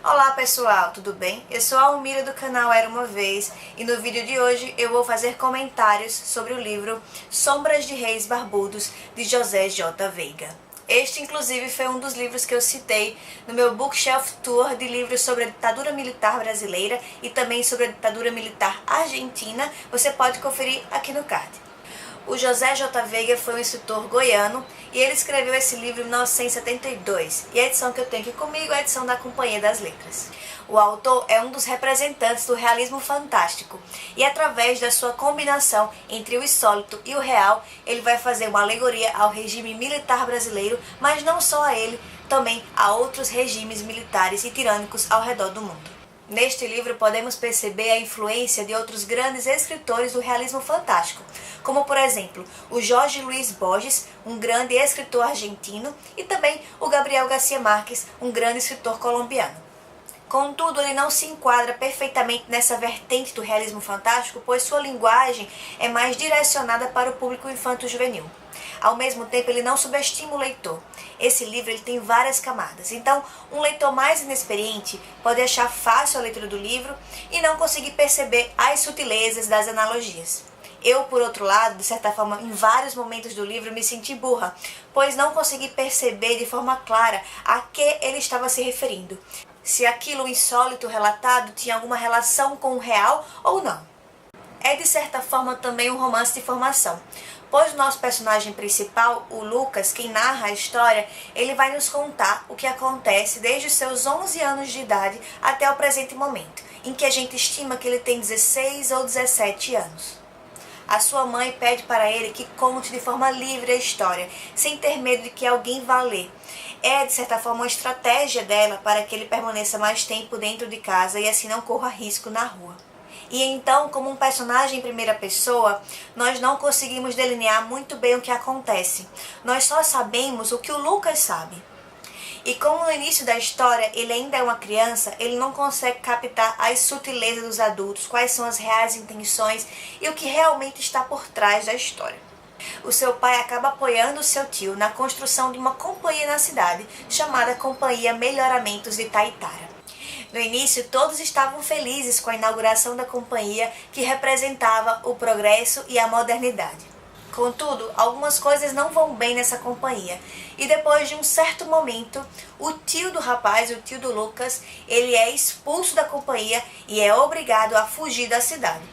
Olá pessoal, tudo bem? Eu sou a Almira do canal Era Uma Vez e no vídeo de hoje eu vou fazer comentários sobre o livro Sombras de Reis Barbudos, de José J. Veiga. Este, inclusive, foi um dos livros que eu citei no meu Bookshelf Tour de livros sobre a ditadura militar brasileira e também sobre a ditadura militar argentina. Você pode conferir aqui no card. O José J. Veiga foi um escritor goiano e ele escreveu esse livro em 1972. E a edição que eu tenho aqui comigo é a edição da Companhia das Letras. O autor é um dos representantes do realismo fantástico e através da sua combinação entre o insólito e o real, ele vai fazer uma alegoria ao regime militar brasileiro, mas não só a ele, também a outros regimes militares e tirânicos ao redor do mundo. Neste livro podemos perceber a influência de outros grandes escritores do realismo fantástico, como por exemplo o Jorge Luis Borges, um grande escritor argentino, e também o Gabriel Garcia Marques, um grande escritor colombiano. Contudo, ele não se enquadra perfeitamente nessa vertente do realismo fantástico, pois sua linguagem é mais direcionada para o público infanto-juvenil. Ao mesmo tempo, ele não subestima o leitor. Esse livro ele tem várias camadas, então um leitor mais inexperiente pode achar fácil a leitura do livro e não conseguir perceber as sutilezas das analogias. Eu, por outro lado, de certa forma, em vários momentos do livro me senti burra, pois não consegui perceber de forma clara a que ele estava se referindo, se aquilo insólito relatado tinha alguma relação com o real ou não. É de certa forma também um romance de formação, pois o nosso personagem principal, o Lucas, quem narra a história, ele vai nos contar o que acontece desde os seus 11 anos de idade até o presente momento, em que a gente estima que ele tem 16 ou 17 anos. A sua mãe pede para ele que conte de forma livre a história, sem ter medo de que alguém vá ler. É, de certa forma, uma estratégia dela para que ele permaneça mais tempo dentro de casa e assim não corra risco na rua. E então, como um personagem em primeira pessoa, nós não conseguimos delinear muito bem o que acontece. Nós só sabemos o que o Lucas sabe. E como no início da história ele ainda é uma criança, ele não consegue captar as sutilezas dos adultos, quais são as reais intenções e o que realmente está por trás da história. O seu pai acaba apoiando o seu tio na construção de uma companhia na cidade, chamada Companhia Melhoramentos de Itaitara. No início, todos estavam felizes com a inauguração da companhia, que representava o progresso e a modernidade. Contudo, algumas coisas não vão bem nessa companhia, e depois de um certo momento, o tio do rapaz, o tio do Lucas, ele é expulso da companhia e é obrigado a fugir da cidade.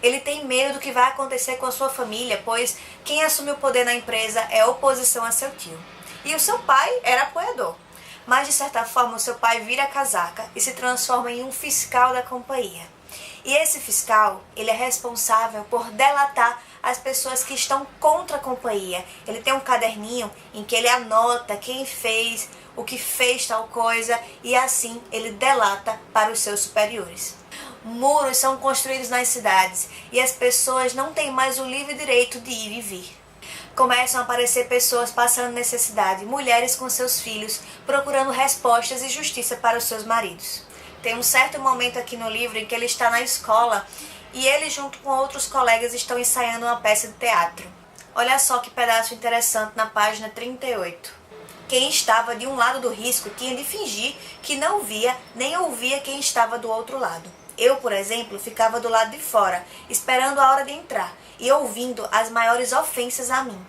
Ele tem medo do que vai acontecer com a sua família, pois quem assume o poder na empresa é oposição a seu tio. E o seu pai era apoiador. Mas, de certa forma, o seu pai vira casaca e se transforma em um fiscal da companhia. E esse fiscal, ele é responsável por delatar as pessoas que estão contra a companhia. Ele tem um caderninho em que ele anota quem fez, o que fez tal coisa, e assim ele delata para os seus superiores. Muros são construídos nas cidades e as pessoas não têm mais o livre direito de ir e vir. Começam a aparecer pessoas passando necessidade, mulheres com seus filhos, procurando respostas e justiça para os seus maridos. Tem um certo momento aqui no livro em que ele está na escola e ele, junto com outros colegas, estão ensaiando uma peça de teatro. Olha só que pedaço interessante na página 38. Quem estava de um lado do risco tinha de fingir que não via nem ouvia quem estava do outro lado. Eu, por exemplo, ficava do lado de fora, esperando a hora de entrar e ouvindo as maiores ofensas a mim.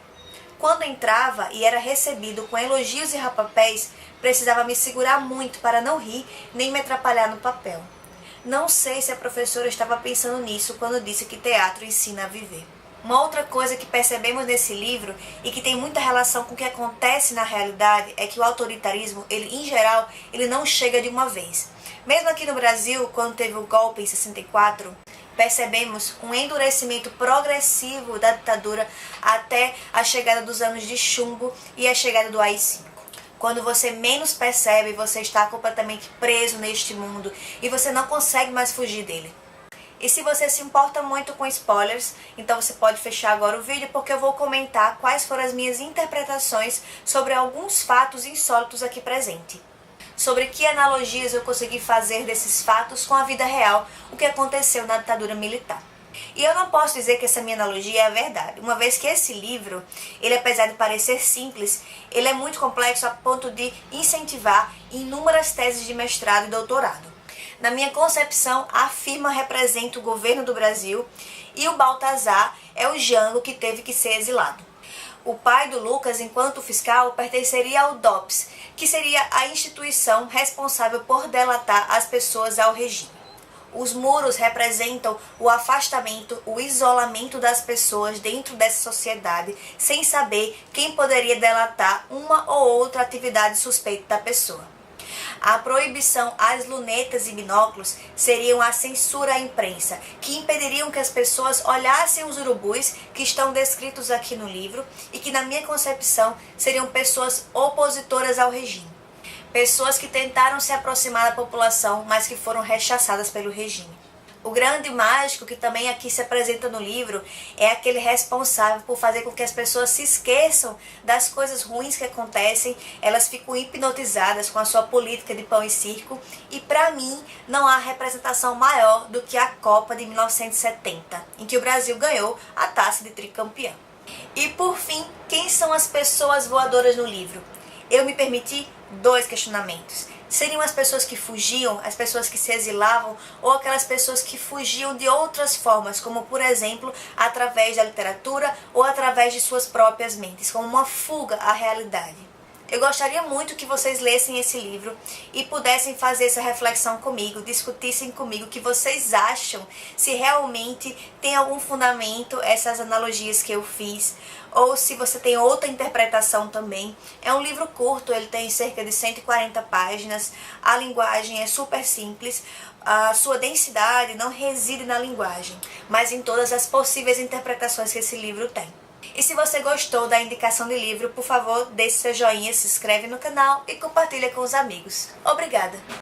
Quando entrava e era recebido com elogios e rapapés, precisava me segurar muito para não rir nem me atrapalhar no papel. Não sei se a professora estava pensando nisso quando disse que teatro ensina a viver. Uma outra coisa que percebemos nesse livro e que tem muita relação com o que acontece na realidade é que o autoritarismo, ele, em geral, ele não chega de uma vez. Mesmo aqui no Brasil, quando teve o golpe em 64, percebemos um endurecimento progressivo da ditadura até a chegada dos anos de chumbo e a chegada do AI-5. Quando você menos percebe, você está completamente preso neste mundo e você não consegue mais fugir dele. E se você se importa muito com spoilers, então você pode fechar agora o vídeo, porque eu vou comentar quais foram as minhas interpretações sobre alguns fatos insólitos aqui presentes. Sobre que analogias eu consegui fazer desses fatos com a vida real, o que aconteceu na ditadura militar. E eu não posso dizer que essa minha analogia é a verdade, uma vez que esse livro, ele apesar de parecer simples, ele é muito complexo a ponto de incentivar em inúmeras teses de mestrado e doutorado. Na minha concepção, a firma representa o governo do Brasil e o Baltazar é o Jango que teve que ser exilado. O pai do Lucas, enquanto fiscal, pertenceria ao DOPS, que seria a instituição responsável por delatar as pessoas ao regime. Os muros representam o afastamento, o isolamento das pessoas dentro dessa sociedade, sem saber quem poderia delatar uma ou outra atividade suspeita da pessoa. A proibição às lunetas e binóculos seriam a censura à imprensa, que impediriam que as pessoas olhassem os urubus que estão descritos aqui no livro e que, na minha concepção, seriam pessoas opositoras ao regime. Pessoas que tentaram se aproximar da população, mas que foram rechaçadas pelo regime. O grande mágico que também aqui se apresenta no livro é aquele responsável por fazer com que as pessoas se esqueçam das coisas ruins que acontecem, elas ficam hipnotizadas com a sua política de pão e circo, e para mim não há representação maior do que a Copa de 1970, em que o Brasil ganhou a taça de tricampeão. E por fim, quem são as pessoas voadoras no livro? Eu me permiti 2 questionamentos. Seriam as pessoas que fugiam, as pessoas que se exilavam, ou aquelas pessoas que fugiam de outras formas, como por exemplo, através da literatura ou através de suas próprias mentes, como uma fuga à realidade. Eu gostaria muito que vocês lessem esse livro e pudessem fazer essa reflexão comigo, discutissem comigo o que vocês acham, se realmente tem algum fundamento essas analogias que eu fiz, ou se você tem outra interpretação também. É um livro curto, ele tem cerca de 140 páginas, a linguagem é super simples, a sua densidade não reside na linguagem, mas em todas as possíveis interpretações que esse livro tem. E se você gostou da indicação de livro, por favor, deixe seu joinha, se inscreve no canal e compartilha com os amigos. Obrigada!